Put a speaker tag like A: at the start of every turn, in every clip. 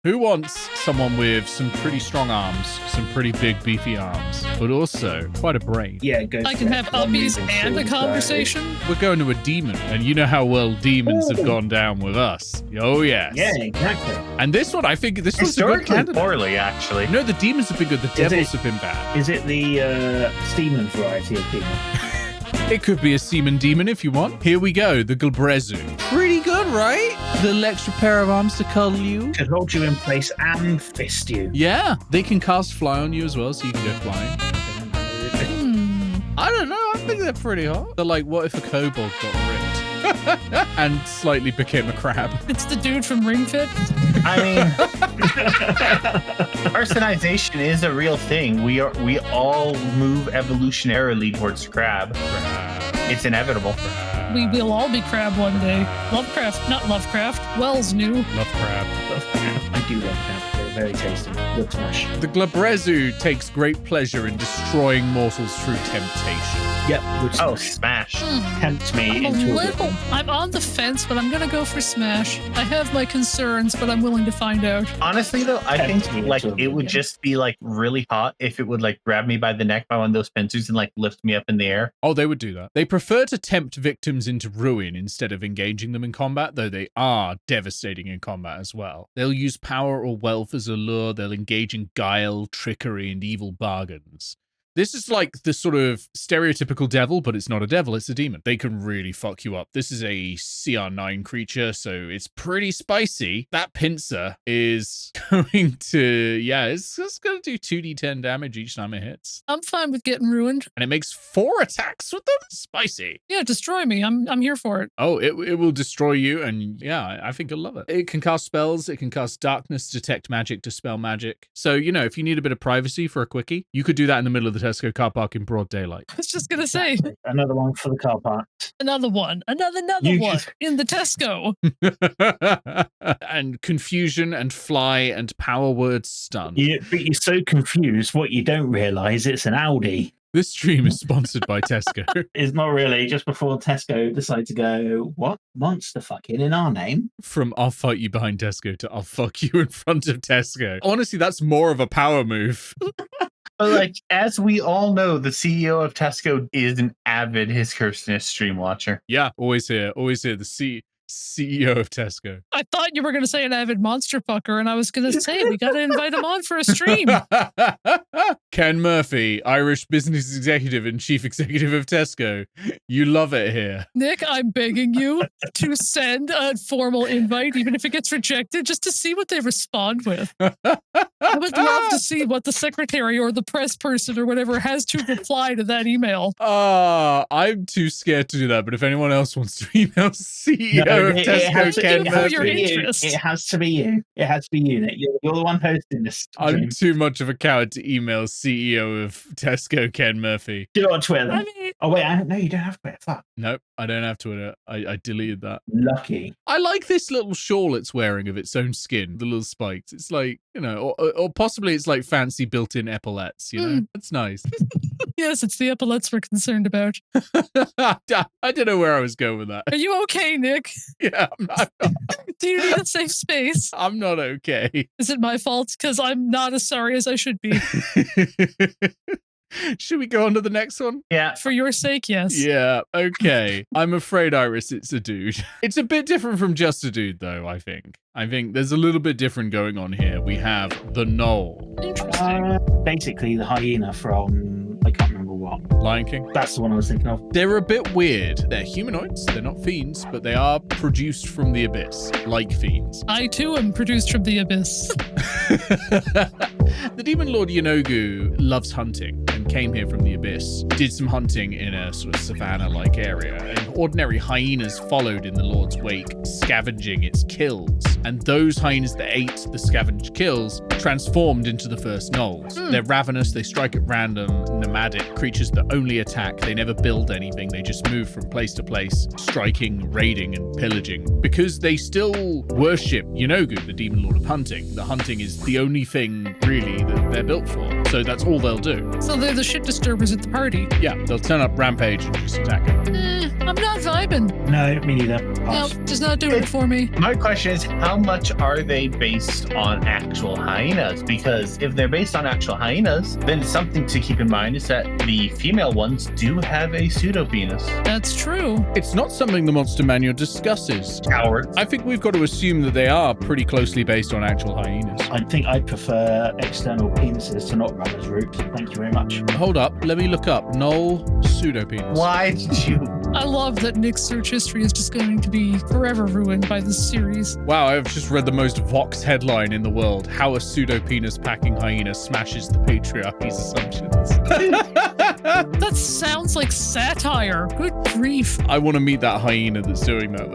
A: Who wants someone with some pretty strong arms, some pretty big beefy arms, but also quite a brain?
B: Yeah, go
C: I can have uppies and a conversation.
A: We're going to a demon, and you know how well demons have gone down with us. Oh, yes.
B: Yeah, exactly.
A: And this one, I think this was a good candidate.
D: Poorly, actually.
A: No, the demons have been good. The devils have been bad.
B: Is it the Steeman variety of demon?
A: It could be a seaman demon if you want. Here we go, the Glabrezu. Pretty good, right? The little extra pair of arms to cuddle you.
B: To hold you in place and fist you.
A: Yeah, they can cast fly on you as well, so you can go flying. I don't know, I think they're pretty hot. They're like, what if a kobold got ripped? And slightly became a crab.
C: It's the dude from Ring Fit.
D: I mean, personalization is a real thing. We all move evolutionarily towards crab. It's inevitable.
C: We will all be crab one day. Not Lovecraft. Wells knew.
A: Love crab.
B: I do love crab. They're very tasty. Good smash.
A: The Glabrezu takes great pleasure in destroying mortals through temptation.
B: Yep. Good smash.
D: Oh, smash.
B: Tempt me into a
C: I'm on the fence, but I'm gonna go for smash. I have my concerns, but I'm willing to find out.
D: Honestly, though, I think like it would just be like really hot if it would like grab me by the neck by one of those pincers and like lift me up in the air.
A: Oh, they would do that. They prefer to tempt victims into ruin instead of engaging them in combat, though they are devastating in combat as well. They'll use power or wealth as a lure. They'll engage in guile, trickery, and evil bargains. This is like the sort of stereotypical devil, but it's not a devil, it's a demon. They can really fuck you up. This is a CR9 creature, so it's pretty spicy. That pincer is going to, it's going to do 2d10 damage each time it hits.
C: I'm fine with getting ruined.
A: And it makes 4 attacks with them? Spicy.
C: Yeah, destroy me. I'm here for it.
A: Oh, it will destroy you, and yeah, I think you'll love it. It can cast spells, it can cast darkness, detect magic, dispel magic. So, you know, if you need a bit of privacy for a quickie, you could do that in the middle of the Tesco car park in broad daylight.
C: I was just going to say.
B: Another one for the car park.
C: Another one. Another one in the Tesco.
A: And confusion and fly and power word stun.
B: But you're so confused. What you don't realise, it's an Audi.
A: This stream is sponsored by Tesco.
B: It's not really. Just before Tesco decide to go, what? Monster fucking in our name?
A: From I'll fight you behind Tesco to I'll fuck you in front of Tesco. Honestly, that's more of a power move.
D: But like, as we all know, the CEO of Tesco is an avid His Cursedness stream watcher.
A: Yeah, always here. The CEO of Tesco.
C: I thought you were going to say an avid monster fucker, and I was going to say we got to invite him on for a stream.
A: Ken Murphy, Irish business executive and chief executive of Tesco. You love it here.
C: Nick, I'm begging you to send a formal invite, even if it gets rejected, just to see what they respond with. I would love to see what the secretary or the press person or whatever has to reply to that email.
A: I'm too scared to do that, but if anyone else wants to email CEO of Tesco, Ken Murphy.
B: It has to be you. It has to be you, Nick. You're the one hosting this.
A: I'm too much of a coward to email CEO of Tesco, Ken Murphy.
B: Do it on Twitter. Oh, wait. No, you don't have Twitter. Fuck.
A: Nope, I don't have Twitter. I deleted that.
B: Lucky.
A: I like this little shawl it's wearing of its own skin, the little spikes. It's like, you know, or possibly it's like fancy built-in epaulettes, you know? It's nice.
C: Yes, it's the epaulettes we're concerned about.
A: I don't know where I was going with that.
C: Are you okay, Nick?
A: Yeah, I'm not.
C: Do you need a safe space?
A: I'm not okay.
C: Is it my fault? Because I'm not as sorry as I should be.
A: Should we go on to the next one?
D: Yeah.
C: For your sake, yes.
A: Yeah, okay. I'm afraid, Iris, it's a dude. It's a bit different from just a dude, though, I think. I think there's a little bit different going on here. We have the Gnoll.
C: Interesting.
B: Basically, the hyena from, I can't remember what.
A: Lion King?
B: That's the one I was thinking of.
A: They're a bit weird. They're humanoids. They're not fiends, but they are produced from the abyss, like fiends.
C: I, too, am produced from the abyss.
A: The demon lord Yanogu loves hunting and came here from the abyss, did some hunting in a sort of savannah-like area, and ordinary hyenas followed in the lord's wake, scavenging its kills. And those hyenas that ate the scavenged kills transformed into the first gnolls. They're ravenous, they strike at random, nomadic creatures that only attack. They never build anything, they just move from place to place, striking, raiding, and pillaging. Because they still worship Yanogu, the demon lord of hunting. The hunting is the only thing, really, that they're built for. So that's all they'll do.
C: So they're the shit disturbers at the party.
A: Yeah, they'll turn up rampage and just attack it.
C: I'm not vibing.
B: No, me neither.
C: No,
B: Pass.
C: just not doing it for me.
D: My question is, how much are they based on actual hyenas? Because if they're based on actual hyenas, then something to keep in mind is that the female ones do have a pseudo-penis.
C: That's true.
A: It's not something the monster manual discusses.
D: Cowards.
A: I think we've got to assume that they are pretty closely based on actual hyenas.
B: I think I'd prefer external penises to not runners' route. Thank you very much.
A: Hold up, let me look up. Gnoll pseudopenis.
D: Why did you?
C: I love that Nick's search history is just going to be forever ruined by this series.
A: Wow, I've just read the most Vox headline in the world. How a pseudo-penis packing hyena smashes the patriarchy's assumptions.
C: That sounds like satire. Good grief.
A: I want to meet that hyena that's doing that,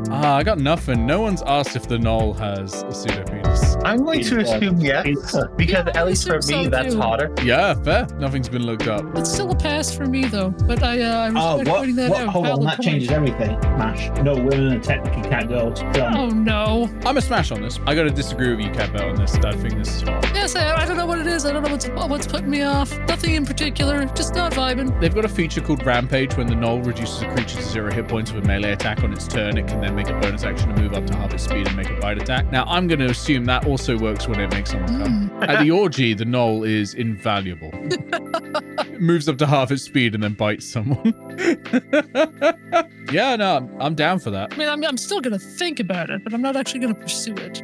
A: though. I got nothing. No one's asked if the Gnoll has a pseudo-penis.
D: I'm going to assume yes, because
C: Yeah,
D: at least
C: I
D: for
C: assume
D: me,
C: so,
D: that's
C: too.
D: hotter.
A: Yeah, fair. Nothing's been looked up.
C: It's still a pass for me, though. But I respect pointing that out.
B: Hold on,
C: Valid
B: that
C: point.
B: changes everything. Mash. No women and technically cat girls. Done.
C: Oh, no.
A: I'm a smash on this. I got to disagree with you, KatBat, on this. I think this is hot.
C: Yes, I don't know what it is. I don't know what's putting me off. Nothing in particular. Just not vibing.
A: They've got a feature called Rampage. When the Gnoll reduces a creature to 0 hit points with a melee attack on its turn, it can then make a bonus action to move up to half its speed and make a bite attack. Now, I'm going to assume that also works when it makes someone come. At the orgy, the Gnoll is invaluable. It moves up to half its speed and then bites someone. Yeah, no, I'm down for that.
C: I mean, I'm still going to think about it, but I'm not actually going to pursue it.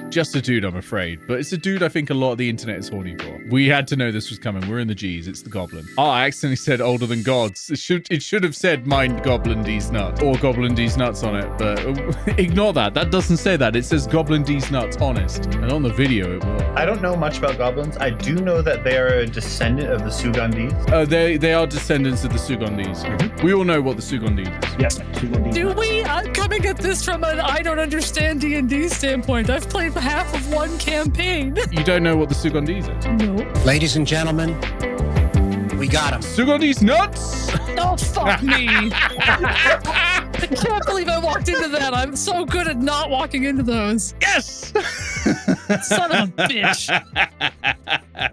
A: Just a dude, I'm afraid. But it's a dude I think a lot of the internet is horny for. We had to know this was coming. We're in the G's. It's the Goblin. Oh, I accidentally said older than gods. It should have said mind Goblin D's nuts or Goblin D's nuts on it. But ignore that. That doesn't say that. It says Goblin D's nuts honest. And on the video, it will.
D: I don't know much about goblins. I do know that they are a descendant of the Sugandis.
A: They are descendants of the Sugandis. We all know what the Sugandis is.
B: Yep.
C: Do we? I'm coming at this from an I don't understand D&D standpoint. I've played half of one campaign.
A: You don't know what the Sugandis is?
C: No.
E: Ladies and gentlemen, we got him.
A: Sugandis nuts!
C: Oh, fuck me. I can't believe I walked into that. I'm so good at not walking into those.
A: Yes!
C: Son of a bitch.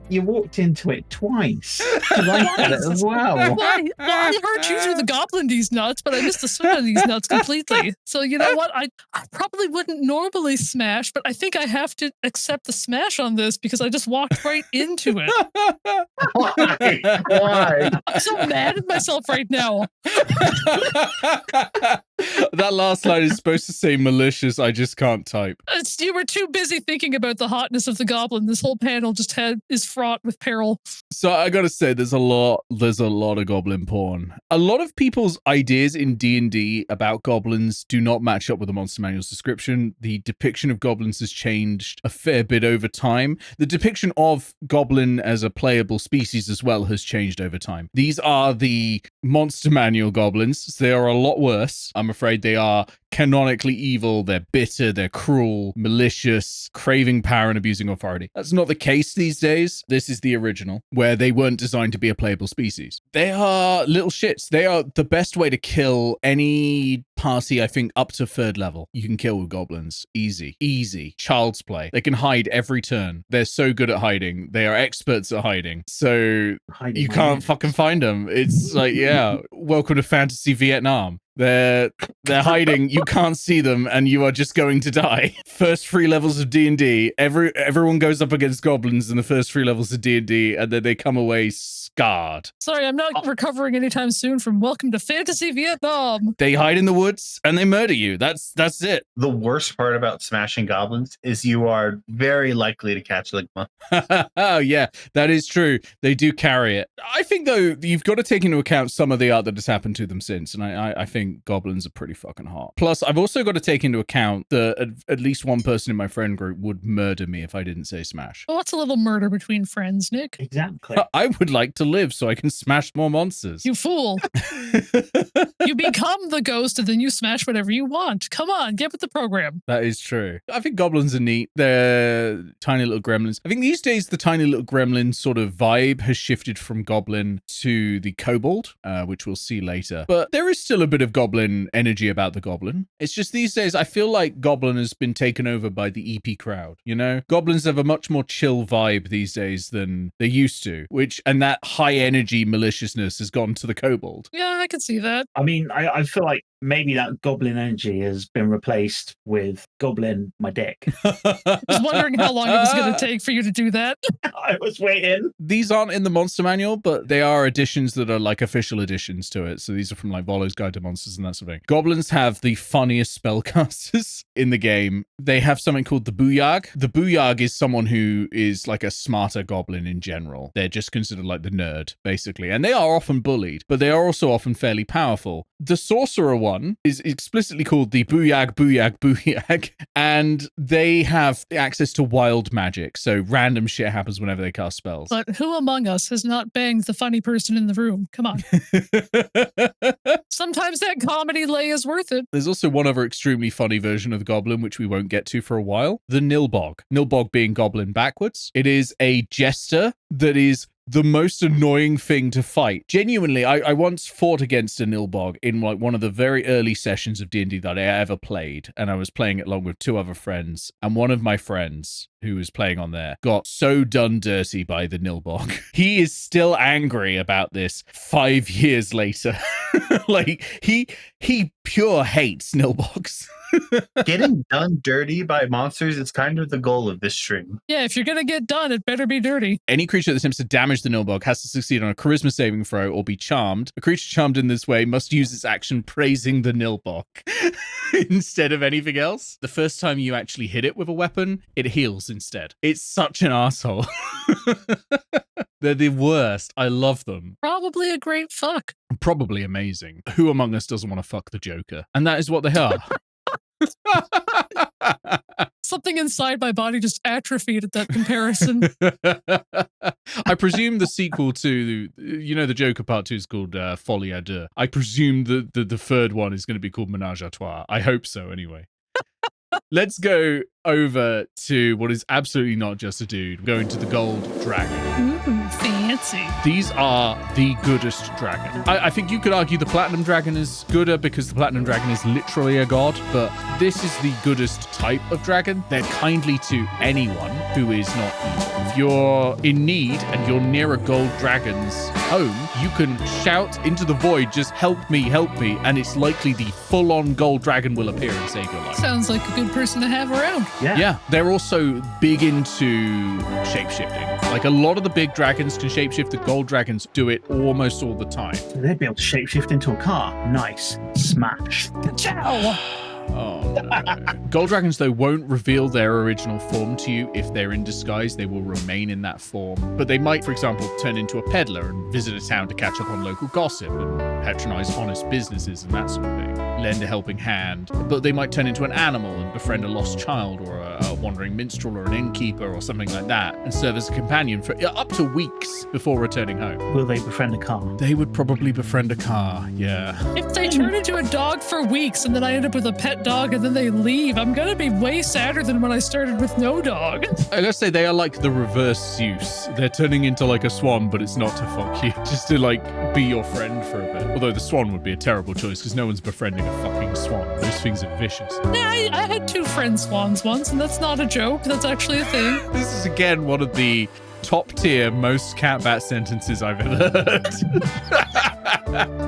B: You walked into it twice. You liked it as well.
C: Well, I heard you do the Goblin D's nuts, but I missed the Swim D's nuts completely. So you know what? I probably wouldn't normally smash, but I think I have to accept the smash on this because I just walked right into it.
D: Why?
C: I'm so mad at myself right now.
A: That last line is supposed to say malicious. I just can't type.
C: You were too busy thinking about the hotness of the goblin. This whole panel just is fraught with peril.
A: So I gotta say, there's a lot of goblin porn. A lot of people's ideas in D&D about goblins do not match up with the Monster Manual's description. The depiction of goblins has changed a fair bit over time. The depiction of goblin as a playable species as well has changed over time. These are the Monster Manual goblins. They are a lot worse. I'm afraid they are canonically evil, they're bitter, they're cruel, malicious, craving power and abusing authority. That's not the case these days. This is the original, where they weren't designed to be a playable species. They are little shits. They are the best way to kill any party, I think, up to 3rd level. You can kill with goblins. Easy. Child's play. They can hide every turn. They're so good at hiding. They are experts at hiding. So you can't fucking find them. It's like, yeah, welcome to Fantasy Vietnam. They're hiding. You can't see them, and you are just going to die. First 3 levels of D&D, everyone goes up against goblins in the first 3 levels of D&D, and then they come away scarred.
C: Sorry, I'm not recovering anytime soon from Welcome to Fantasy Vietnam.
A: They hide in the woods and they murder you. That's it.
D: The worst part about smashing goblins is you are very likely to catch Ligma.
A: Oh yeah, that is true. They do carry it. I think though you've got to take into account some of the art that has happened to them since, and I think goblins are pretty fucking hot. Plus, I've also got to take into account that at least one person in my friend group would murder me if I didn't say smash.
C: Well, what's a little murder between friends, Nick?
B: Exactly.
A: I would like to live so I can smash more monsters.
C: You fool. You become the ghost and then you smash whatever you want. Come on, get with the program.
A: That is true. I think goblins are neat. They're tiny little gremlins. I think these days the tiny little gremlin sort of vibe has shifted from goblin to the kobold, which we'll see later. But there is still a bit of goblin energy about the goblin. It's just these days, I feel like goblin has been taken over by the EP crowd, you know? Goblins have a much more chill vibe these days than they used to, and that high energy maliciousness has gone to the kobold.
C: Yeah, I can see that.
B: I mean, I feel like maybe that goblin energy has been replaced with goblin my dick.
C: I was wondering how long it was going to take for you to do that.
B: I was waiting.
A: These aren't in the monster manual, but they are additions that are like official additions to it. So these are from like Volo's Guide to Monsters and that sort of thing. Goblins have the funniest spellcasters in the game. They have something called the Booyag. The Booyag is someone who is like a smarter goblin in general. They're just considered like the nerd, basically. And they are often bullied, but they are also often fairly powerful. The sorcerer one is explicitly called the Booyag, Booyag, Booyag, and they have access to wild magic, so random shit happens whenever they cast spells.
C: But who among us has not banged the funny person in the room? Come on. Sometimes that comedy lay is worth it.
A: There's also one other extremely funny version of the goblin, which we won't get to for a while. The Nilbog. Nilbog being goblin backwards. It is a jester that is the most annoying thing to fight. Genuinely, I once fought against a Nilbog in like one of the very early sessions of D&D that I ever played, and I was playing it along with two other friends, and one of my friends who was playing on there got so done dirty by the Nilbog. He is still angry about this 5 years later. Like, he pure hates Nilbogs.
D: Getting done dirty by monsters is kind of the goal of this stream.
C: Yeah, if you're going to get done, it better be dirty.
A: Any creature that attempts to damage the Nilbog has to succeed on a charisma saving throw or be charmed. A creature charmed in this way must use its action praising the Nilbog instead of anything else. The first time you actually hit it with a weapon, it heals instead. It's such an asshole. They're the worst. I love them.
C: Probably a great fuck.
A: Probably amazing. Who among us doesn't want to fuck the Joker? And that is what they are.
C: Something inside my body just atrophied at that comparison.
A: I presume the sequel to, the Joker Part 2 is called Folie à Deux. I presume the third one is going to be called Ménage à Trois. I hope so, anyway. Let's go over to what is absolutely not just a dude. We're going to the gold dragon.
C: Ooh, fancy.
A: These are the goodest dragon. I think you could argue the platinum dragon is gooder because the platinum dragon is literally a god, but this is the goodest type of dragon. They're kindly to anyone who is not evil. If you're in need and you're near a gold dragon's home, you can shout into the void, just help me, and it's likely the full-on gold dragon will appear and save your life.
C: Sounds like a good person to have around.
A: Yeah, they're also big into shape-shifting. Like a lot of the big dragons can shapeshift, the gold dragons do it almost all the time.
B: So they'd be able to shapeshift into a car. Nice. Smash. Ka-chow!
A: Oh, no. Gold dragons, though, won't reveal their original form to you if they're in disguise. They will remain in that form. But they might, for example, turn into a peddler and visit a town to catch up on local gossip and patronize honest businesses and that sort of thing. Lend a helping hand. But they might turn into an animal and befriend a lost child or a wandering minstrel or an innkeeper or something like that and serve as a companion for up to weeks before returning home.
B: Will they befriend a car?
A: They would probably befriend a car, yeah.
C: If they turn into a dog for weeks and then I end up with a pet dog and then they leave, I'm gonna be way sadder than when I started with no dog.
A: I gotta say, they are like the reverse Zeus. They're turning into like a swan, but it's not to fuck you, just to like be your friend for a bit. Although the swan would be a terrible choice because no one's befriending a fucking swan. Those things are vicious.
C: Yeah, I had 2 friend swans once, and that's not a joke. That's actually a thing.
A: This is again one of the top tier most KatBat sentences I've ever heard.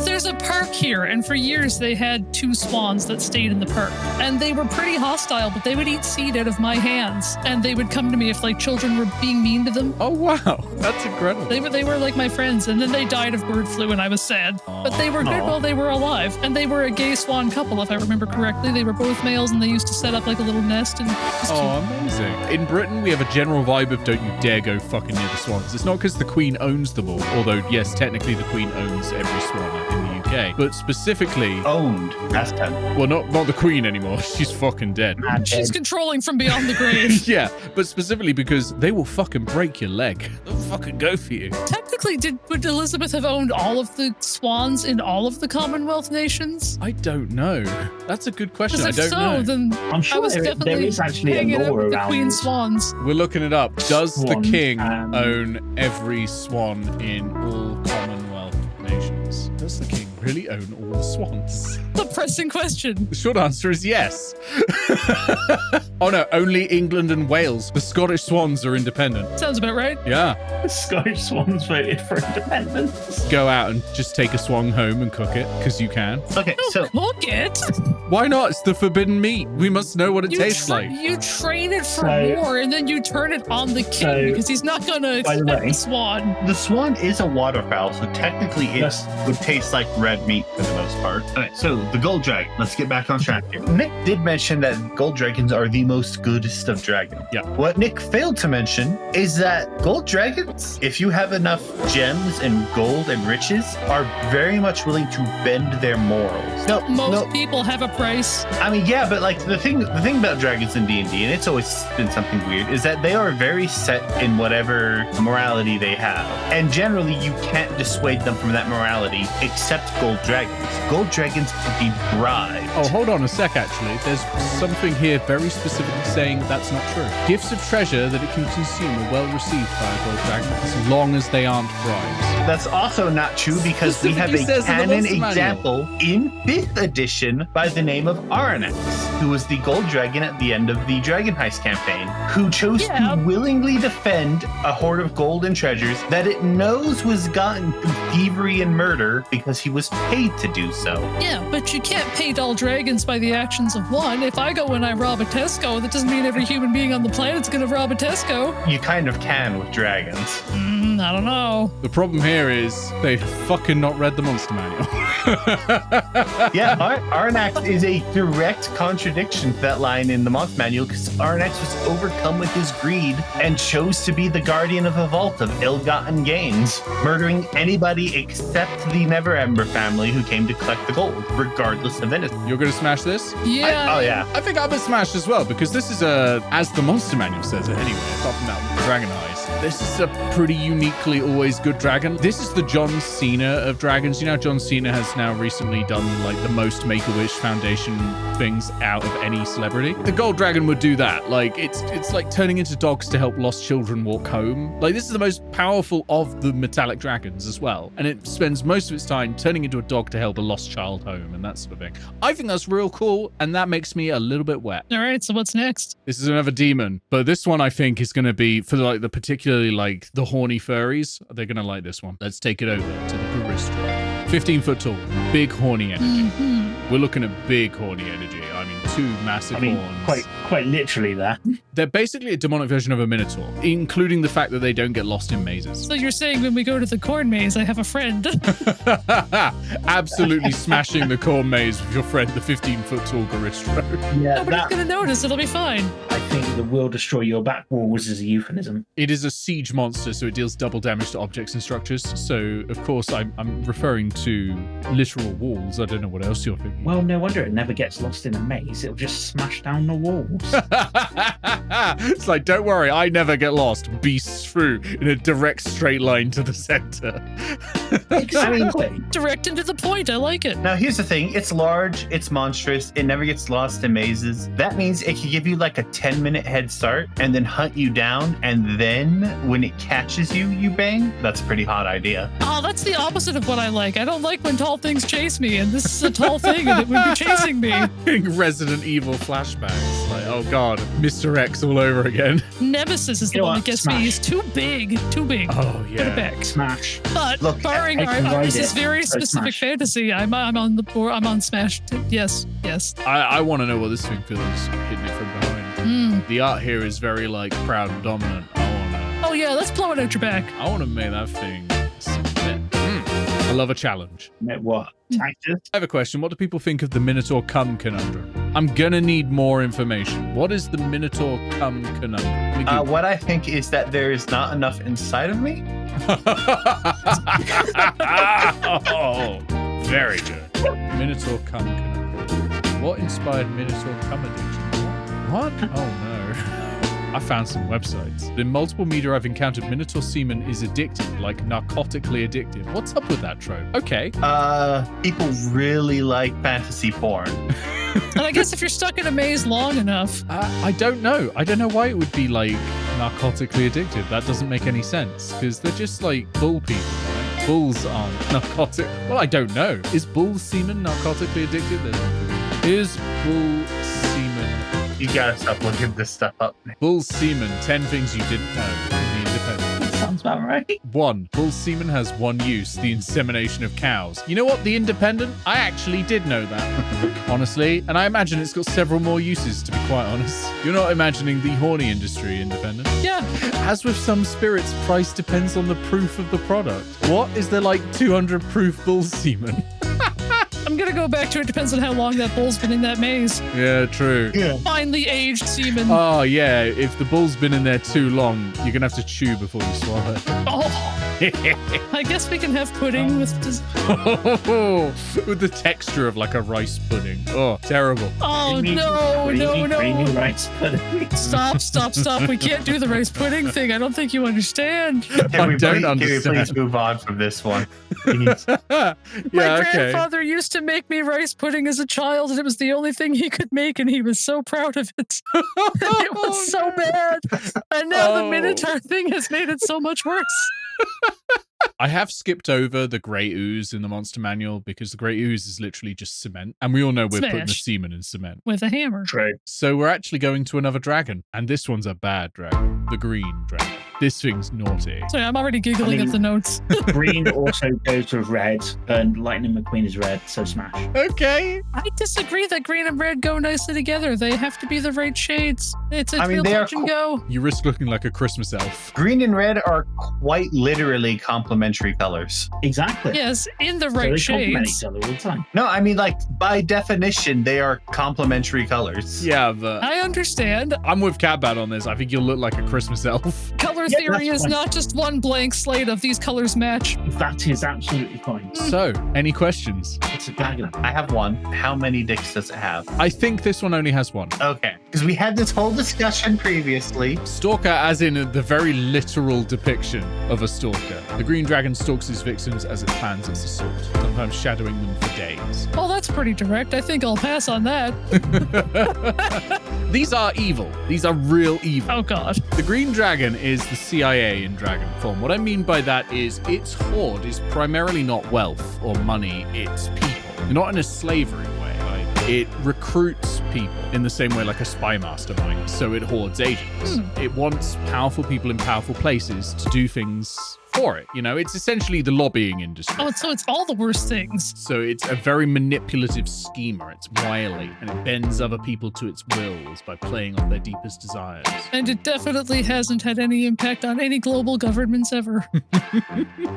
C: There's a park here, and for years they had 2 swans that stayed in the park. And they were pretty hostile, but they would eat seed out of my hands. And they would come to me if like children were being mean to them.
A: Oh wow, that's incredible.
C: They were like my friends, and then they died of bird flu and I was sad. But they were good while they were alive. And they were a gay swan couple, if I remember correctly. They were both males and they used to set up like a little nest and just
A: amazing. In Britain, we have a general vibe of don't you dare go fucking near the swans. It's not because the Queen owns them all, although yes, technically the Queen owns every swan in the UK, but specifically
D: Owned. That's 10.
A: well, not the Queen anymore. She's fucking dead.
C: she's controlling from beyond the grave.
A: Yeah, but specifically because they will fucking break your leg. They'll fucking go for you.
C: Technically, would Elizabeth have owned all of the swans in all of the Commonwealth nations?
A: I don't know. That's a good question. I
C: Because if
A: don't
C: so,
A: know.
C: then
B: I'm
C: I
B: sure
C: was
B: there
C: definitely
B: is actually a
C: hanging out
B: law
C: with the
B: around
C: Queen Swans.
A: We're looking it up. Does the
B: Swans,
A: king own every swan in all Commonwealth nations? Does the king really own all the swans?
C: The pressing question.
A: The short answer is yes. Oh no, only England and Wales. The Scottish swans are independent.
C: Sounds about right.
A: Yeah.
B: The Scottish swans voted for independence.
A: Go out and just take a swan home and cook it, because you can.
D: Okay, so
C: Cook it.
A: Why not? It's the forbidden meat. We must know what it tastes like.
C: You train it for
B: So-
C: war, and then you turn it on the king
B: So,
C: because he's not gonna
B: by the
C: expect
B: way-
C: the swan.
D: the swan is a waterfowl, so technically it
B: Yes.
D: would taste like red meat for the most part. Okay, so the gold dragon. Let's get back on track here. Nick did mention that gold dragons are the most goodest of dragons.
A: Yeah.
D: What Nick failed to mention is that gold dragons, if you have enough gems and gold and riches, are very much willing to bend their morals.
C: Most people have a price.
D: I mean, yeah, but like the thing about dragons in D&D, and it's always been something weird, is that they are very set in whatever morality they have. And generally, you can't dissuade them from that morality, except gold dragons. Gold dragons can be bribed.
A: Oh, hold on a sec, actually. There's something here very specifically saying that's not true. Gifts of treasure that it can consume are well received by a gold dragon, as long as they aren't bribes.
D: That's also not true because we have
A: Specifically
D: a
A: says in the
D: canon
A: monster manual.
D: example in 5th edition by the name of Aranax, who was the gold dragon at the end of the Dragon Heist campaign, who chose
C: Yeah.
D: to willingly defend a hoard of gold and treasures that it knows was gotten through thievery and murder because he was paid to do so.
C: Yeah, but you can't paint all dragons by the actions of one. If I go and I rob a Tesco, that doesn't mean every human being on the planet's gonna rob a Tesco.
D: You kind of can with dragons.
C: I don't know.
A: The problem here is they've fucking not read the monster manual.
D: Yeah, Aranax is a direct contradiction to that line in the month manual because Aranax was overcome with his greed and chose to be the guardian of a vault of ill-gotten gains, murdering anybody except the Neverember family who came to collect the gold, regardless of innocence.
A: You're gonna smash this?
C: Yeah.
D: Oh yeah.
A: I think I'm gonna smash as well, because this is a, as the monster manual says it anyway, apart from that dragon eyes. This is a pretty uniquely always good dragon. This is the John Cena of dragons. You know, John Cena has now recently done like the most Make-A-Wish Foundation things out of any celebrity. The gold dragon would do that. Like it's like turning into dogs to help lost children walk home. Like this is the most powerful of the metallic dragons as well. And it spends most of its time turning into a dog to help a lost child home and that sort of thing. I think that's real cool, and that makes me a little bit wet.
C: All right, so what's next?
A: This is another demon, but this one I think is going to be for like the particularly like the horny furries. They're going to like this one. Let's take it over to the Goristro. 15 foot tall, big horny energy. We're looking at big horny energy. I mean, two massive
B: I mean,
A: horns.
B: quite literally there.
A: They're basically a demonic version of a minotaur, including the fact that they don't get lost in mazes.
C: So you're saying when we go to the corn maze, I have a friend.
A: Absolutely smashing the corn maze with your friend, the 15-foot tall Goristro.
B: Yeah,
C: Nobody's
B: that
C: gonna notice. It'll be fine.
B: I think the will destroy your back walls is a euphemism.
A: It is a siege monster, so it deals double damage to objects and structures. So, of course, I'm referring to literal walls. I don't know what else you're thinking.
B: Well, no wonder it never gets lost in a maze. It'll just smash down the walls.
A: It's like, don't worry, I never get lost. Beasts through in a direct straight line to the center.
B: Exactly.
C: Direct and to the point. I like it.
D: Now here's the thing, it's large, it's monstrous, it never gets lost in mazes. That means it can give you like a 10-minute head start and then hunt you down, and then when it catches you, you bang. That's a pretty hot idea.
C: Oh, that's the opposite of what I like. I don't like when tall things chase me, and this is a tall thing, and it would be chasing me.
A: Resident Evil flashbacks. Like, oh god, Mr. X all over again.
C: Nemesis is the
B: You know
C: one
B: what?
C: that gets me.
B: Smash.
C: He's too big. Too big.
A: Oh,
C: Put it
A: yeah.
C: back.
B: Smash.
C: But
D: Look,
C: barring
B: I can ride
C: this is
B: it.
C: very
B: So
C: specific
B: Smash.
C: fantasy. I'm on the board. I'm on Smash. Yes, yes.
A: I want to know what this thing feels hitting it from behind. The art here is very, like, proud and dominant.
C: Oh yeah, let's blow it out your back.
A: I want to make that thing submit. I love a challenge.
B: What? Taxes?
A: I have a question. What do people think of the Minotaur cum conundrum? I'm gonna need more information. What is the Minotaur cum conundrum?
D: What I think is that there is not enough inside of me.
A: Oh, very good. Minotaur cum conundrum. What inspired Minotaur cum addiction? What? Oh no. I found some websites. In multiple media I've encountered, Minotaur semen is addictive, like narcotically addictive. What's up with that trope? Okay.
D: People really like fantasy porn.
C: And I guess if you're stuck in a maze long enough,
A: I don't know. I don't know why it would be like narcotically addictive. That doesn't make any sense because they're just like bull people, right? Bulls aren't narcotic. Well, I don't know. Is bull semen narcotically addictive? Is bull semen...
D: You gotta stop looking this stuff up.
A: Bull semen, 10 things you didn't know from the Independent.
B: That sounds about right.
A: 1. Bull semen has one use, the insemination of cows. You know what, the Independent? I actually did know that, honestly. And I imagine it's got several more uses, to be quite honest. You're not imagining the horny industry, Independent?
C: Yeah.
A: As with some spirits, price depends on the proof of the product. What? Is there like 200 proof bull semen?
C: I'm gonna go back to it depends on how long that bull's been in that maze.
A: Yeah, true.
D: Yeah.
C: Finely aged semen.
A: Oh, yeah. If the bull's been in there too long, you're going to have to chew before you swallow.
C: Oh, I guess we can have pudding with this.
A: With the texture of like a rice pudding. Oh, terrible.
C: Oh,
B: Creamy rice pudding.
C: Stop. We can't do the rice pudding thing. I don't think you understand.
A: I don't
D: Can we
A: understand.
D: please move on from this one? Please.
C: My
A: Yeah, okay.
C: grandfather used to make me rice pudding as a child, and it was the only thing he could make, and he was so proud of it. It was so bad. And now the Minotaur thing has made it so much worse.
A: I have skipped over the grey ooze in the monster manual because the grey ooze is literally just cement. And we all know we're putting the
C: Smash.
A: semen in cement.
C: With a hammer.
B: True.
A: So we're actually going to another dragon. And this one's a bad dragon. The green dragon. This thing's naughty.
C: Sorry, I'm already giggling at the notes.
B: Green also goes with red, and Lightning McQueen is red, so smash.
A: Okay.
C: I disagree that green and red go nicely together. They have to be the right shades. It's real
D: they are
C: touch and go.
A: You risk looking like a Christmas elf.
D: Green and red are quite literally complementary colors.
B: Exactly.
C: Yes, in the
B: So
C: right
B: they complement
C: shades.
B: each other all the time.
D: No, I mean, like, by definition, they are complementary colors.
A: Yeah, but
C: I understand.
A: I'm with KatBat on this. I think you'll look like a Christmas elf.
C: Color
B: Yeah,
C: theory
B: that's
C: is
B: fine.
C: not just one blank slate of these colors match.
B: That is absolutely fine.
A: So, any questions?
B: It's a dragon.
D: I have one. How many dicks does it have?
A: I think this one only has one.
D: Okay. Because we had this whole discussion previously.
A: Stalker, as in the very literal depiction of a stalker. The green dragon stalks his victims as it plans its assault, sometimes shadowing them for days.
C: Well, that's pretty direct. I think I'll pass on that.
A: These are evil. These are real evil.
C: Oh, God.
A: The green dragon is the CIA in dragon form. What I mean by that is its hoard is primarily not wealth or money, it's people. Not in a slavery way. Like, it recruits people in the same way like a spy master might. So it hoards agents. It wants powerful people in powerful places to do things for it. You know, it's essentially the lobbying industry.
C: Oh, so it's all the worst things.
A: So it's a very manipulative schemer. It's wily, and it bends other people to its wills by playing off their deepest desires.
C: And it definitely hasn't had any impact on any global governments ever.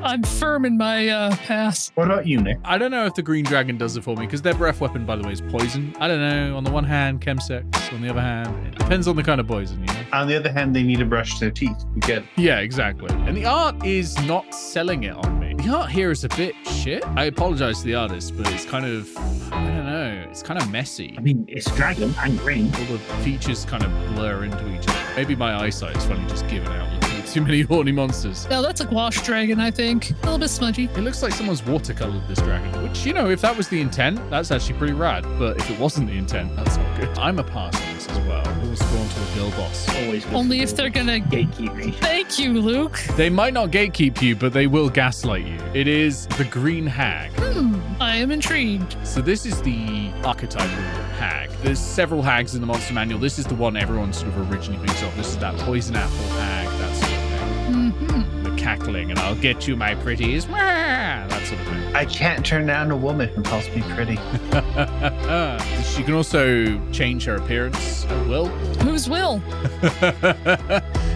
C: I'm firm in my pass.
D: What about you, Nick?
A: I don't know if the green dragon does it for me, because their breath weapon, by the way, is poison. I don't know. On the one hand, chemsex. On the other hand, it depends on the kind of poison, you know?
D: On the other hand, they need to brush their teeth. You get it.
A: Yeah, exactly. And the art is not selling it on me. The art here is a bit shit. I apologize to the artist, but it's kind of, I don't know, it's kind of messy.
B: I mean, it's a dragon and green.
A: All the features kind of blur into each other. Maybe my eyesight is finally just giving out looking at too many horny monsters.
C: Now, that's a gouache dragon, I think. A little bit smudgy.
A: It looks like someone's watercolored this dragon, which, you know, if that was the intent, that's actually pretty rad. But if it wasn't the intent, that's not good. I'm a pass on this as well. Who will spawn to a girl boss?
B: Always good
C: Only
B: for
C: if they're gonna...
B: gatekeep me.
C: Thank you, Luke.
A: They might not gatekeep you, but they will gaslight you. It is the Green Hag.
C: I am intrigued.
A: So this is the archetypal hag. There's several hags in the monster manual. This is the one everyone sort of originally thinks of. This is that poison apple hag, that sort of thing. The cackling, and I'll get you, my pretties. Wah! That sort of thing.
D: I can't turn down a woman who calls me pretty.
A: She can also change her appearance at will.
C: Whose will?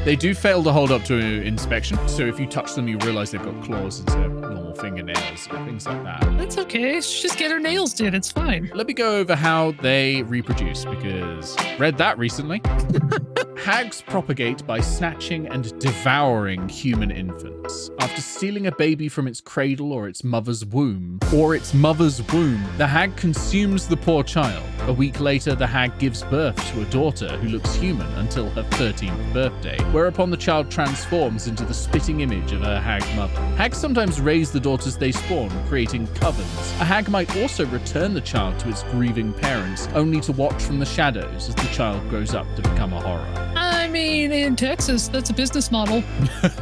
A: They do fail to hold up to inspection, so if you touch them, you realize they've got claws instead of normal fingernails and things like that.
C: That's okay. She just get her nails did. It's fine.
A: Let me go over how they reproduce, because read that recently. Hags propagate by snatching and devouring human infants. After stealing a baby from its cradle or its mother's womb, the hag consumes the poor child. A week later, the hag gives birth to a daughter who looks human until her 13th birthday, whereupon the child transforms into the spitting image of her hag mother. Hags sometimes raise the daughters they spawn, creating covens. A hag might also return the child to its grieving parents, only to watch from the shadows as the child grows up to become a horror.
C: I I mean, in Texas, that's a business model.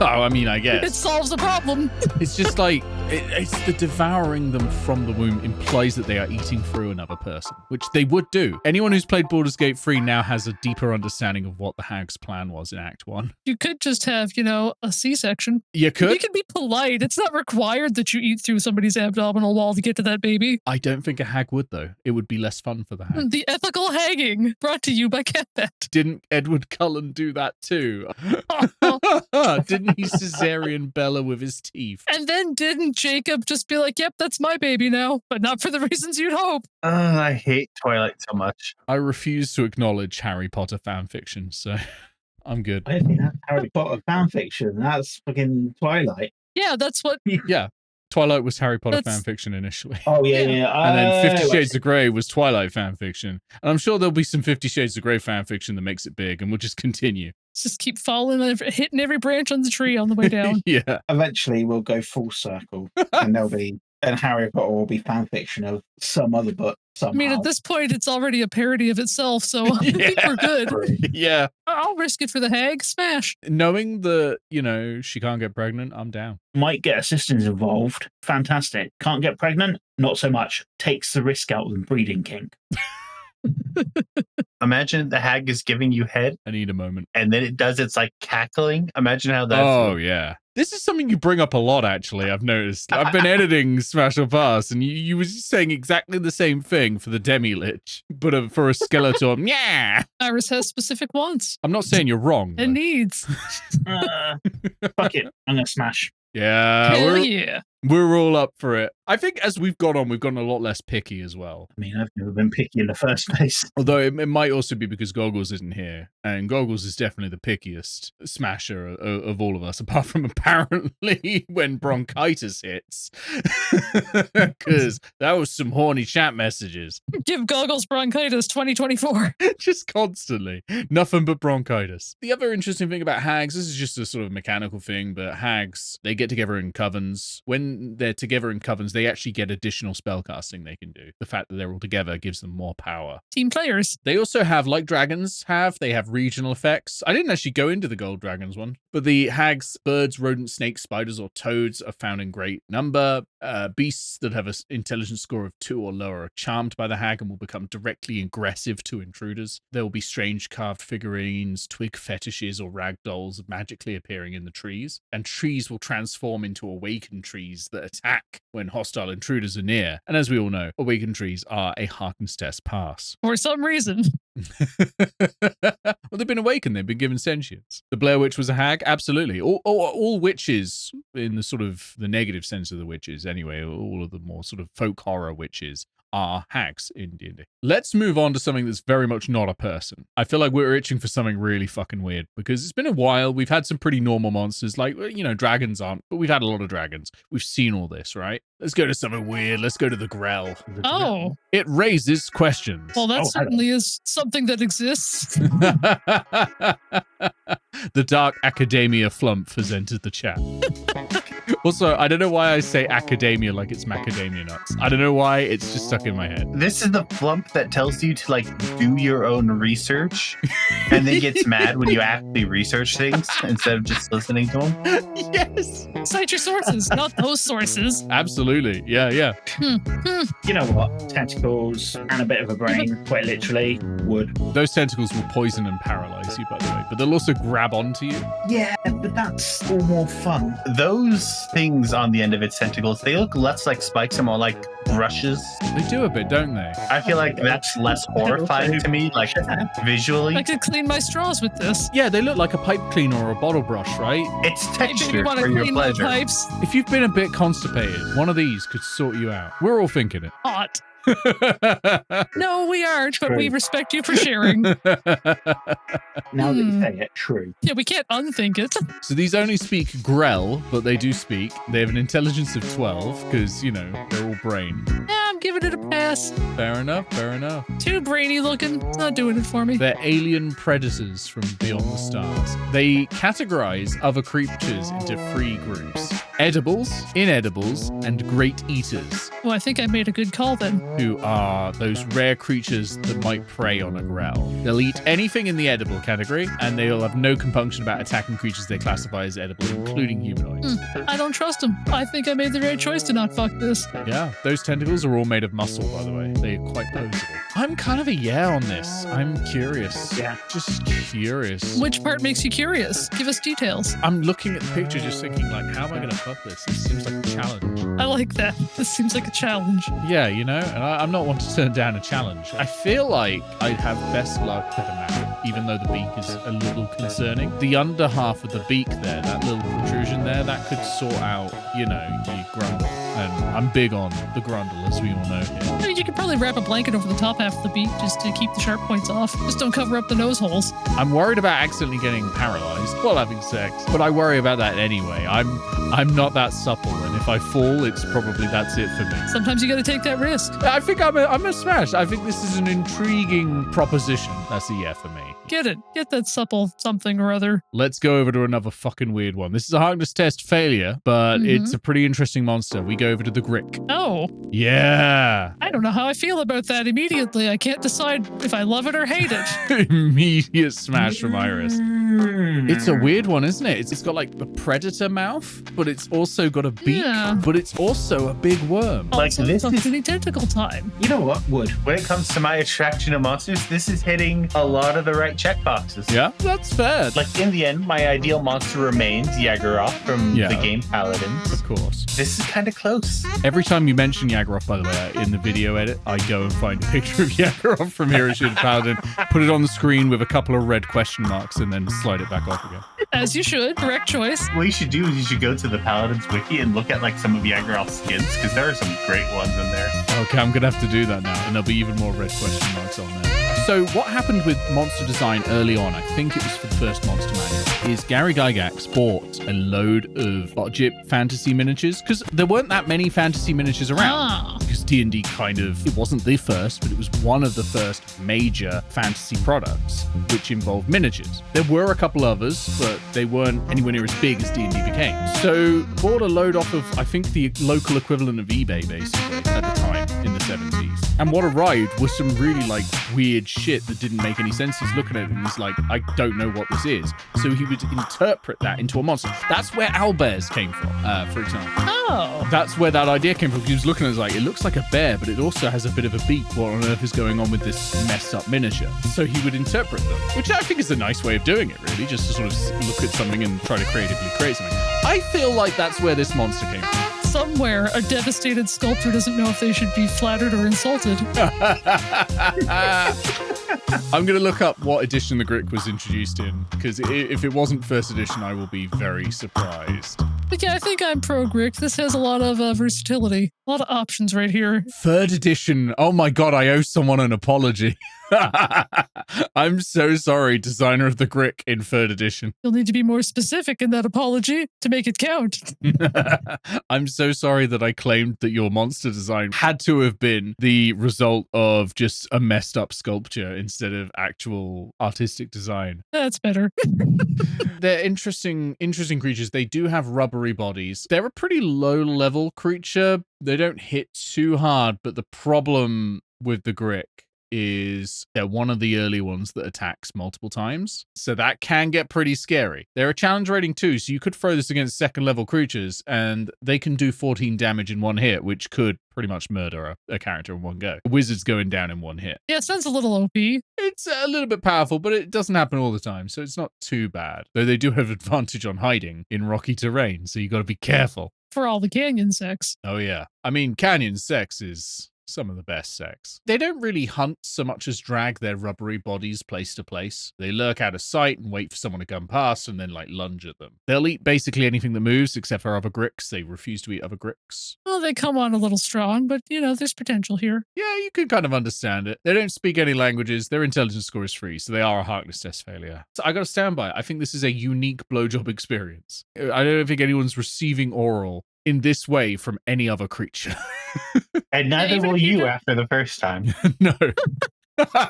A: Oh, I mean, I
C: It
A: guess.
C: solves a problem.
A: It's just like, it's the devouring them from the womb implies that they are eating through another person, which they would do. Anyone who's played Baldur's Gate 3 now has a deeper understanding of what the hag's plan was in Act 1.
C: You could just have, a C-section.
A: You could?
C: You can be polite. It's not required that you eat through somebody's abdominal wall to get to that baby.
A: I don't think a hag would, though. It would be less fun for the hag.
C: The ethical hagging, brought to you by KatBat.
A: Didn't Edward Cullen do that too? Didn't he cesarean Bella with his teeth?
C: And then didn't Jacob just be like, yep, that's my baby now, but not for the reasons you'd hope?
D: I hate Twilight so much.
A: I refuse to acknowledge Harry Potter fan fiction, so I'm good.
B: I don't think that's Harry Potter fan fiction. That's fucking Twilight.
C: Yeah, that's what.
A: Yeah. Twilight was Harry Potter
C: That's-
A: fan fiction initially.
B: Oh, yeah.
A: And then 50
B: Oh,
A: Shades of Grey was Twilight fan fiction. And I'm sure there'll be some 50 Shades of Grey fan fiction that makes it big, and we'll just continue.
C: Just keep falling, hitting every branch on the tree on the way down.
A: Yeah.
B: Eventually, we'll go full circle, and Harry Potter will be fan fiction of some other book somehow.
C: I mean, at this point, it's already a parody of itself, so I think we're good.
A: Yeah.
C: I'll risk it for the hag. Smash.
A: Knowing that, she can't get pregnant, I'm down.
B: Might get assistants involved. Fantastic. Can't get pregnant? Not so much. Takes the risk out of the breeding kink.
D: Imagine the hag is giving you head,
A: I need a moment.
D: and then it does its like cackling. Imagine how that.
A: Oh, yeah. This is something you bring up a lot, actually, I've noticed. I've been editing Smash or Pass, and you were saying exactly the same thing for the Demi-Lich, but for a Skeletor. Yeah.
C: Iris has specific wants
A: I'm not saying you're wrong.
C: and
A: though.
C: needs.
B: Fuck it. I'm going to smash.
A: Yeah.
C: Hell
A: We're,
C: yeah.
A: we're all up for it. I think as we've gone on, we've gotten a lot less picky as well.
B: I mean, I've never been picky in the first place.
A: Although it might also be because Goggles isn't here, and Goggles is definitely the pickiest smasher of all of us, apart from apparently when bronchitis hits, because that was some horny chat messages,
C: Give Goggles bronchitis 2024.
A: just constantly, nothing but bronchitis. The other interesting thing about hags, this is just a sort of mechanical thing, but hags, they get together in covens. When they're together in covens, they actually get additional spellcasting they can do. The fact that they're all together gives them more power.
C: Team players.
A: They also have, like dragons have, they have regional effects. I didn't actually go into the gold dragons one, but the hags, birds, rodents, snakes, spiders, or toads are found in great number. Beasts that have an intelligence score of 2 or lower are charmed by the hag and will become directly aggressive to intruders. There will be strange carved figurines, twig fetishes, or ragdolls magically appearing in the trees. And trees will transform into awakened trees that attack when hostile intruders are near. And as we all know, awakened trees are a Harkness test pass.
C: For some reason.
A: Well, they've been awakened. They've been given sentience. The Blair Witch was a hag. Absolutely. All witches, in the sort of the negative sense of the witches anyway, all of the more sort of folk horror witches are hags in D&D. Let's move on to something that's very much not a person. I feel like we're itching for something really fucking weird because it's been a while. We've had some pretty normal monsters, like, dragons aren't, but we've had a lot of dragons. We've seen all this, right? Let's go to something weird. Let's go to the Grell.
C: Oh,
A: It raises questions.
C: well, that
B: hello.
C: certainly is something that exists.
A: The Dark Academia flump has entered the chat. Also, I don't know why I say academia like it's macadamia nuts. I don't know why, it's just stuck in my head.
D: This is the flump that tells you to do your own research and then gets mad when you actually research things instead of just listening to them.
A: Yes!
C: Cite your sources, not those sources.
A: Absolutely. Yeah.
B: You know what? Tentacles and a bit of a brain, quite literally, would.
A: Those tentacles will poison and paralyze you, by the way, but they'll also grab onto you.
B: Yeah, but that's all more fun.
D: Those things on the end of its tentacles, they look less like spikes and more like brushes.
A: They do a bit, don't they?
D: I feel like that's less horrifying to me, visually.
C: I could clean my straws with this.
A: Yeah, they look like a pipe cleaner or a bottle brush, right?
C: Hey,
D: It's
C: baby,
D: texture
C: want to
D: for your
C: clean my
D: pleasure.
C: pipes?
A: If you've been a bit constipated, one of these could sort you out. We're all thinking
C: Hot.
A: it.
C: No, we aren't, but
B: True.
C: we respect you for sharing.
B: Now that you say it, true.
C: Yeah, we can't unthink it.
A: So these only speak Grell, but they do speak. They have an intelligence of 12 because, they're all brain.
C: Yeah, I'm giving it a pass.
A: Fair enough.
C: Too brainy looking. It's not doing it for me.
A: They're alien predators from beyond the stars. They categorize other creatures into 3 groups. edibles, inedibles, and great eaters,
C: Well, I think I made a good call then.
A: who are those rare creatures that might prey on a Grell. They'll eat anything in the edible category, and they'll have no compunction about attacking creatures they classify as edible, including humanoids.
C: I don't trust them. I think I made the right choice to not fuck this.
A: Yeah, those tentacles are all made of muscle, by the way. They're quite posable. I'm kind of a yeah on this. I'm curious.
B: Yeah.
A: Just curious.
C: Which part makes you curious? Give us details.
A: I'm looking at the picture just thinking, like, how am I going to fuck this? This seems like a challenge.
C: I like that. This seems like a challenge.
A: Yeah, you know, and I'm not one to turn down a challenge. I feel like I'd have best luck with a mouth, even though the beak is a little concerning. The under half of the beak there, that little protrusion there, that could sort out, you know, your grundle. And I'm big on the grundle, as we all know here.
C: I mean, you could probably wrap a blanket over the top half of the beak just to keep the sharp points off. Just don't cover up the nose holes.
A: I'm worried about accidentally getting paralyzed while having sex, but I worry about that anyway. I'm not that supple, and if I fall, that's it for me.
C: Sometimes you got to take that risk.
A: I think I'm a smash. I think this is an intriguing proposition. That's a yeah for me.
C: Get it. Get that supple something or other.
A: Let's go over to another fucking weird one. This is a hardness test failure, but it's a pretty interesting monster. We go over to the Grick.
C: Oh,
A: Yeah.
C: I don't know how I feel about that immediately. I can't decide if I love it or hate it.
A: Immediate smash from Iris. It's a weird one, isn't it? It's got like the predator mouth, but it's also got a beak,
C: Yeah.
A: but it's also a big worm.
B: Like,
C: Also,
B: this is-
C: functioning tentacle time.
B: You know what, Wood?
D: When it comes to my attraction of monsters, this is hitting a lot of the right checkboxes.
A: Yeah, that's fair.
D: Like, in the end, my ideal monster remains Yagharoth from
A: Yeah.
D: the game Paladins.
A: Of course.
D: This is kind of close.
A: Every time you mention Yagharoth, by the way, in the video edit, I go and find a picture of Yagharoth from Hiroshima Paladin, put it on the screen with a couple of red question marks, and then slide it back off again.
C: As you should. Correct choice.
D: What you should do is you should go to the Paladins wiki and look at like some of Yagharoth's skins, because there are some great ones in there.
A: Okay, I'm going to have to do that now, and there'll be even more red question marks on there. So what happened with monster design early on, I think it was for the first monster manual, is Gary Gygax bought a load of budget fantasy miniatures, because there weren't that many fantasy miniatures around.
C: Ah.
A: Because D&D it wasn't the first, but it was one of the first major fantasy products which involved miniatures. There were a couple others, but they weren't anywhere near as big as D&D became. So bought a load off of, I think, the local equivalent of eBay, basically, at the time in the 70s. And what arrived was some really like weird shit that didn't make any sense. He's looking at it and he's like, I don't know what this is. So he would interpret that into a monster. That's where owlbears came from, for example.
C: Oh.
A: That's where that idea came from. He was looking at it like, it looks like a bear, but it also has a bit of a beak. What on earth is going on with this messed up miniature? So he would interpret them, which I think is a nice way of doing it, really, just to sort of look at something and try to creatively create something. I feel like that's where this monster came from.
C: Somewhere, a devastated sculptor doesn't know if they should be flattered or insulted.
A: I'm going to look up what edition the Grick was introduced in, because if it wasn't first edition, I will be very surprised.
C: But yeah, I think I'm pro Grick. This has a lot of versatility, a lot of options right here.
A: Third edition. Oh my God, I owe someone an apology. I'm so sorry, designer of the Grick in third edition.
C: You'll need to be more specific in that apology to make it count.
A: I'm so sorry that I claimed that your monster design had to have been the result of just a messed up sculpture instead of actual artistic design.
C: That's better.
A: They're interesting creatures. They do have rubbery bodies. They're a pretty low-level creature. They don't hit too hard, but the problem with the Grick is they're one of the early ones that attacks multiple times. So that can get pretty scary. They're a challenge rating too, so you could throw this against second level creatures and they can do 14 damage in one hit, which could pretty much murder a character in one go. A wizard's going down in one hit.
C: Yeah, sounds a little OP.
A: It's a little bit powerful, but it doesn't happen all the time, so it's not too bad. Though they do have advantage on hiding in rocky terrain, so you got to be careful.
C: For all the canyon sex.
A: Oh yeah. I mean, canyon sex is some of the best sex. They don't really hunt so much as drag their rubbery bodies place to place. They lurk out of sight and wait for someone to come past and then like lunge at them. They'll eat basically anything that moves except for other Gricks. They refuse to eat other Gricks.
C: Well, they come on a little strong, but you know, there's potential here.
A: Yeah, you can kind of understand it. They don't speak any languages. Their intelligence score is 3, so they are a hardness test failure. So I got to stand by it. I think this is a unique blowjob experience. I don't think anyone's receiving oral in this way from any other creature.
D: And neither
C: Even
D: will
C: if you
D: you
C: don't-
D: after the first time.
A: No.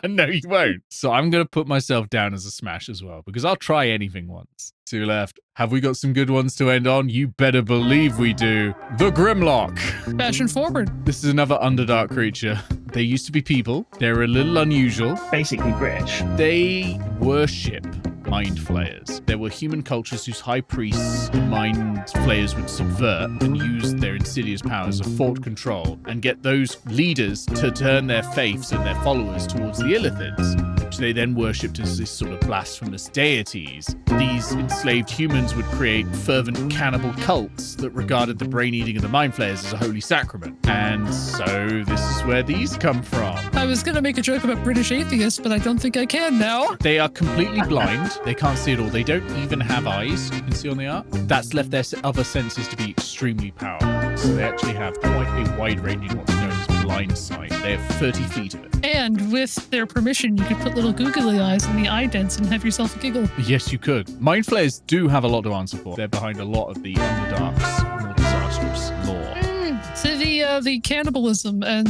A: No, you won't. So I'm going to put myself down as a smash as well, because I'll try anything once. 2 left. Have we got some good ones to end on? You better believe we do. The Grimlock.
C: Fashion forward.
A: This is another Underdark creature. They used to be people. They're a little unusual.
B: Basically British.
A: They worship mind flayers. There were human cultures whose high priests and mind flayers would subvert and use their insidious powers of thought control and get those leaders to turn their faiths and their followers towards the Illithids, which they then worshipped as this sort of blasphemous deities. These enslaved humans would create fervent cannibal cults that regarded the brain eating of the mind flayers as a holy sacrament. And so this is where these come from.
C: I was going to make a joke about British atheists, but I don't think I can now.
A: They are completely blind. They can't see at all. They don't even have eyes, you can see on the art. That's left their other senses to be extremely powerful. So they actually have quite a wide-ranging what's known as blind sight. They have 30 feet of it.
C: And with their permission, you could put little googly eyes in the eye dents and have yourself a giggle.
A: Yes, you could. Mind flayers do have a lot to answer for. They're behind a lot of the Underdark's more disastrous lore.
C: So the cannibalism and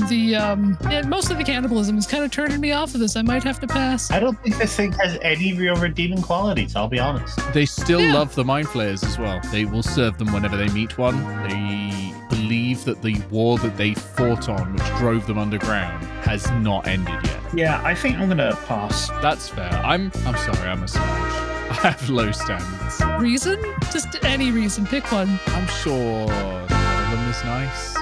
C: most of the cannibalism is kind of turning me off of this. I might have to pass.
D: I don't think this thing has any real redeeming qualities, I'll be honest.
A: They still love the mind flayers as well. They will serve them whenever they meet one. They believe that the war that they fought on, which drove them underground, has not ended yet.
B: Yeah, I think I'm gonna pass.
A: That's fair. I'm sorry, I'm a smash. I have low standards.
C: Reason? Just any reason. Pick one.
A: I'm sure none of them is nice.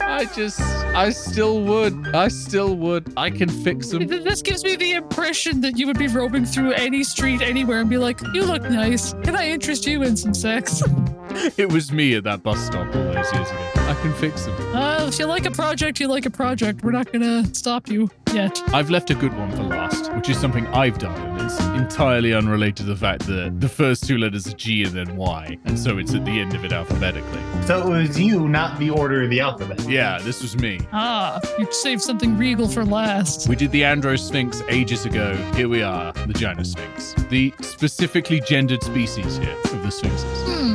A: I still would. I can fix them.
C: This gives me the impression that you would be roaming through any street anywhere and be like, you look nice. Can I interest you in some sex?
A: It was me at that bus stop all those years ago. I can fix them.
C: If you like a project, you like a project. We're not gonna stop you yet.
A: I've left a good one for last, which is something I've done, and it's entirely unrelated to the fact that the first 2 letters are G and then Y, and so it's at the end of it alphabetically.
D: So it was you, not the order of the alphabet.
A: Yeah, this was me.
C: You saved something regal for last.
A: We did the Andro Sphinx ages ago. Here we are, the Gina Sphinx. The specifically gendered species here of the Sphinxes.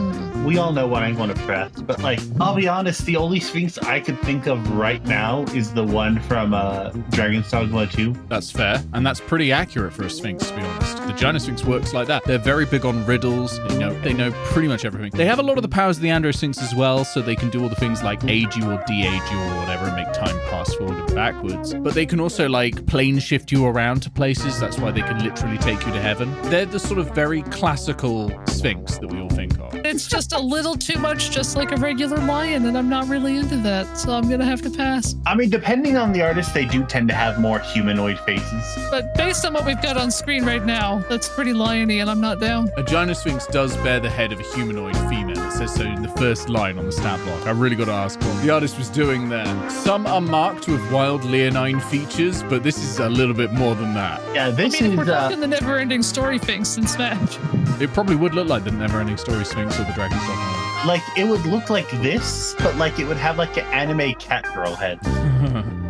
D: We all know what I'm going to press, but I'll be honest, the only Sphinx I could think of right now is the one from Dragon's Dogma 2.
A: That's fair, and that's pretty accurate for a Sphinx, to be honest. The Gina Sphinx works like that. They're very big on riddles. They know pretty much everything. They have a lot of the powers of the Andro Sphinx as well, so they can do all the things like age you or de-age you or whatever and make time pass forward and backwards. But they can also plane shift you around to places. That's why they can literally take you to heaven. They're the sort of very classical Sphinx that we all think of.
C: It's just a little too much, just like a regular lion, and I'm not really into that, so I'm gonna have to pass.
D: I mean, depending on the artist, they do tend to have more humanoid faces.
C: But based on what we've got on screen right now, that's pretty liony, and I'm not down.
A: A Gina Sphinx does bear the head of a humanoid female. It says so in the first line on the stat block. I really got to ask what the artist was doing there. Some are marked with wild leonine features, but this is a little bit more than that.
D: Yeah, this
C: if we're talking the never-ending story Sphinx in Smash.
A: It probably would look like the never-ending story Sphinx or the Dragon's Dogma.
D: It would look like this, but it would have an anime cat girl head.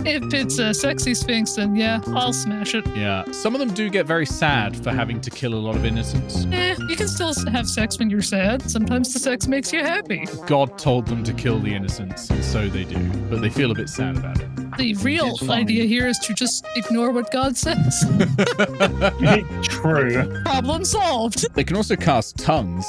C: If it's a sexy Sphinx, then yeah, I'll smash it.
A: Yeah, some of them do get very sad for having to kill a lot of innocents.
C: You can still have sex when you're sad. Sometimes the sex makes you happy.
A: God told them to kill the innocents, and so they do, but they feel a bit sad about it.
C: The real idea here is to just ignore what God says.
B: True.
C: Problem solved.
A: They can also cast tongues.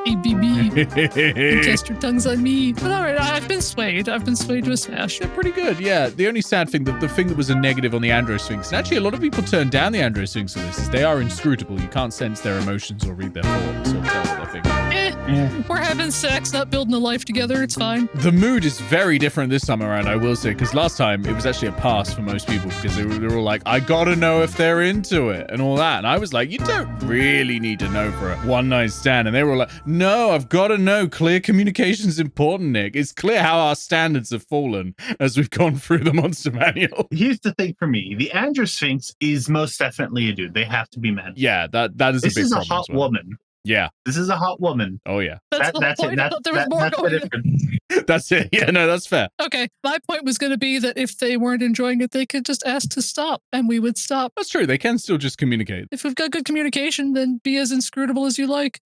C: Cast your tongues on me. But all right, I've been swayed. I've been swayed to a smash.
A: They're pretty good, yeah. The only sad thing, the thing that was a negative on the Andro Sphinx, and actually a lot of people turn down the Andro Sphinx for this, is they are inscrutable. You can't sense their emotions or read their thoughts or tell what they're thinking.
C: We're having sex, not building a life together. It's fine.
A: The mood is very different this time around, I will say, because last time it was actually a pass for most people because they were all like, I gotta know if they're into it and all that. And I was like, you don't really need to know for a one-night stand. And they were like, no, I've got to know. Clear communication's important, Nick. It's clear how our standards have fallen as we've gone through the monster manual.
D: Here's the thing for me. The Andro Sphinx is most definitely a dude. They have to be men.
A: Yeah, that is a big problem.
D: This is a hot woman.
A: Yeah.
D: This is a hot woman.
A: Oh, yeah.
C: That's it. I thought there was more going on.
A: That's it. Yeah, no, that's fair.
C: Okay. My point was going to be that if they weren't enjoying it, they could just ask to stop and we would stop.
A: That's true. They can still just communicate.
C: If we've got good communication, then be as inscrutable as you like.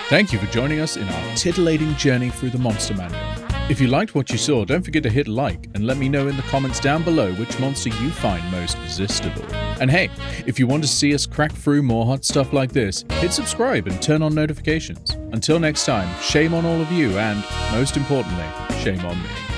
A: Thank you for joining us in our titillating journey through the monster manual. If you liked what you saw, don't forget to hit like and let me know in the comments down below which monster you find most resistible. And hey, if you want to see us crack through more hot stuff like this, hit subscribe and turn on notifications. Until next time, shame on all of you and, most importantly, shame on me.